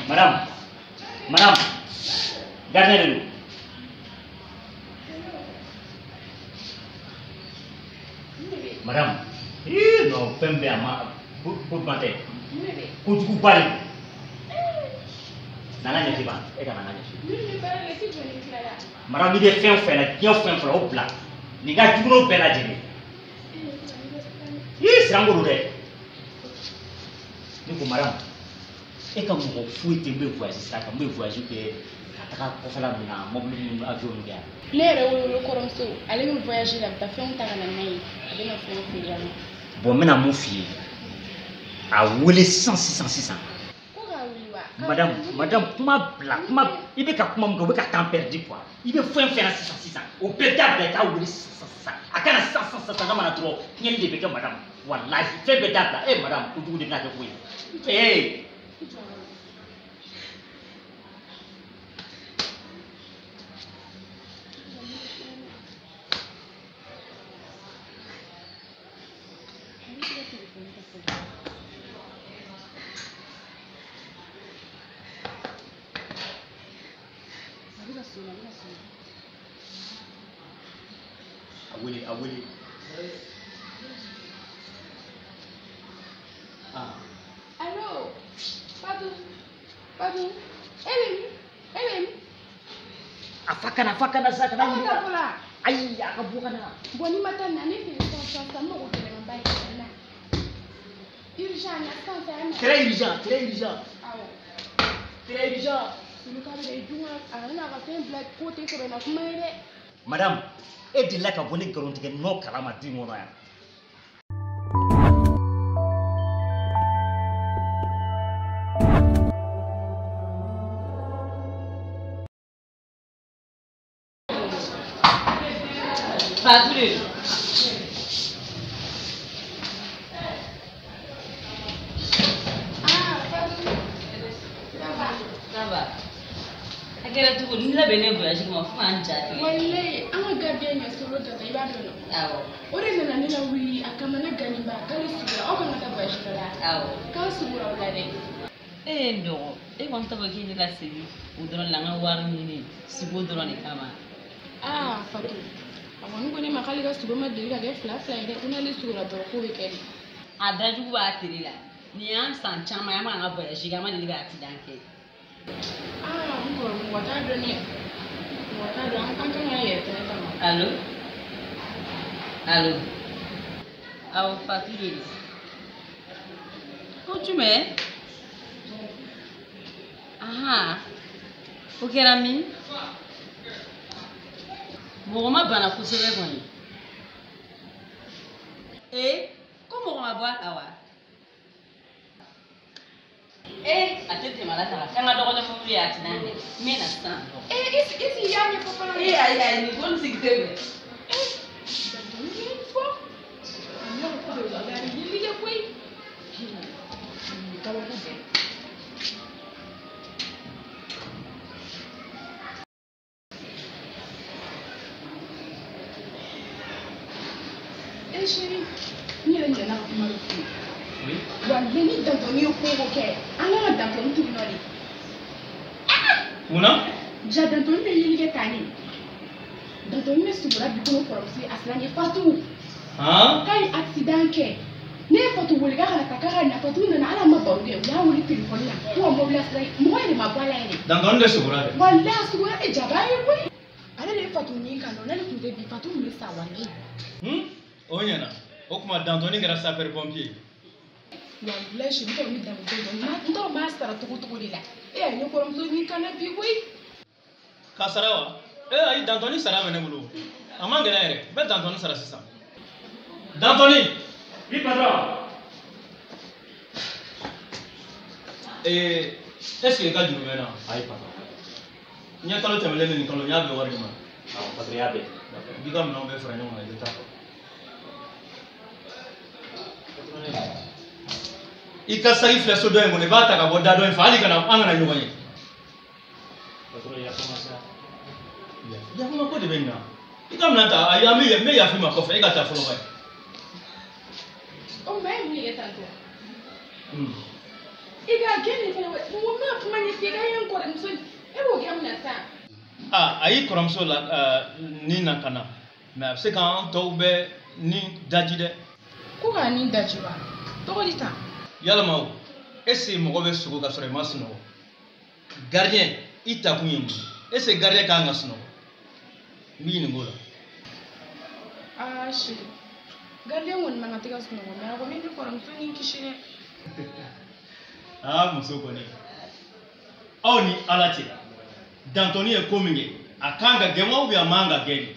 Madame, madame, gardez-le. Madame, non, femme bien, pour mater. Pour tout parler. Nana ne fait pas. Et nana ne fait pas. Madame, il est fait, il est fait au plat. Les gars, tout le monde peut la dire. C'est un gros dé. Nous, madame, et quand vous fouillez, vous voyagez, ça, quand vous voyagez, vous faites la mobile avion. Allez me voyager là, t'as fait un taranamai. Allez me faire un filial. Bon, maintenant, mon fils, à Willy 600. Madame, comment il veut qu'à temps perdu quoi. Il veut faire 600. Au pétard, il a Willy 600. À quand 100, trop. Il y a des béquets, madame. Voilà, il fait pétard là. Eh, madame, vous devez être oui. Eh. Awili. Allô? Pardon. Elim. Afakana sakana. Aïe, akabukana. Boni matana ne fait ça mo ko tele mbai kana. Urgent na Très urgent. Très urgent. Nous avons des jours à un black côté sur la fumée. Madame, et de là qu'à venir garantir non calama du monde. Pas plus. Kera tu ni la bene voyage ma fu anja te wallahi an ga gardien ya solo da bai ba dono awo ore na na wi akama na gani ba kali sura o kana ta voyage kala awo ka sura wala de ndo e kon ta ba ki la sebi o doron la nga war ni sibo doron e kama fatu awon ko ne makali ga suba ma de ga fla ide kuna le sura do ko we kedi adaju ba tiri la ni an san chama ya ma nga voyage ga ma de ga ti danke Allô? Awo Fatou. Où tu mets? O kɛra min? Mɔgɔ ma bana kosɛbɛ kɔni. Ko mɔgɔ ma bɔ a la wa? A tɛ tɛmɛ ala ta kan ka dɔgɔlen mobili y'a ti n'an dɛ n bɛ na sisan. Isi y'a ɲɛfɔ fana. Ayi ni ko nin sigi tɛ mɛ. Chérie, ni yɛrɛ ɲinɛna ka kuma dɔ f'i ye. Wa ni dantɔni ye ko o ko kɛ an kan ka dantɔni tugu nɔ de. Munna? Ja dantɔni bɛ yeli kɛ tan ne. Dantɔni bɛ sugura bi kɔnɔ kɔrɔmuso ye a sera ye Fatu. K'a ye accident kɛ. Ne ye Fatu wele k'a kana taa k'a ka na Fatu nana ala ma baro kɛ u y'a wele téléphone la ko ka mobili sira ye mɔgɔ yɛrɛ ma bɔ a la yɛrɛ. Dantɔni de sugura dɛ. Walayi a sugura de jaba ye koyi. Ale de ye Fatu ɲini ka nɔ ne de tun tɛ bi Fatu tun bɛ sa wale. O ɲɛna o kuma dantɔni kɛra sapeur pompier. Walayi si bitɔn ni dantɔni n t'o b'a sara cogo de la e y'a ɲɛ kɔrɔmuso ni kana bi koyi. K'a sara wa? Ayi dantɔni sara bɛ ne bolo a man gɛlɛn yɛrɛ bɛ dantɔni sara sisan. Dantɔni. Oui patron. Est-ce que i ka juru bɛ n na? Ayi patron. N ye kalo tɛmɛlen ni nin kalo n y'a bɛɛ wari di ma. Awɔ patron y'a bɛɛ. Bi ka minɛnw bɛɛ fara ɲɔgɔn kan i bɛ taa fɔ. I ka sagi filɛ so dɔ in kɔnɔ i b'a ta ka bɔ da dɔ in fɛ hali kana an kana ɲɔgɔn ye. Patron yafama sa. Yafama ko de bɛ nin na. I ka minɛn ta ayi an bɛ yafa i ma kɔfɛ e ka taa fɔlɔ ba ye. O ma ye mun ye tantɔ. Iga geni fana wa mo ma kuma ni figa yan ko muso e wo gam na sa ayi kɔrɔmuso la ni na kana mais a bɛ se k'an tɔw bɛ ni daji dɛ ko ka ni daji wa tɔgɔ di ta yalama o est-ce que mɔgɔ bɛ sogo ka sɔrɔ i ma sunɔgɔ gardien i ta kun ye mun est-ce que gardien kan ka sunɔgɔ n b'i ɲininka o la ah chéri gardien kɔni man ka tɛ ka sunɔgɔ mais a kɔni ni kɔrɔmuso ni kisi dɛ muso kɔni aw ni ala cɛ dantɔni ye ko min kɛ a kan ka gɛn wa ou bien a man ka gɛn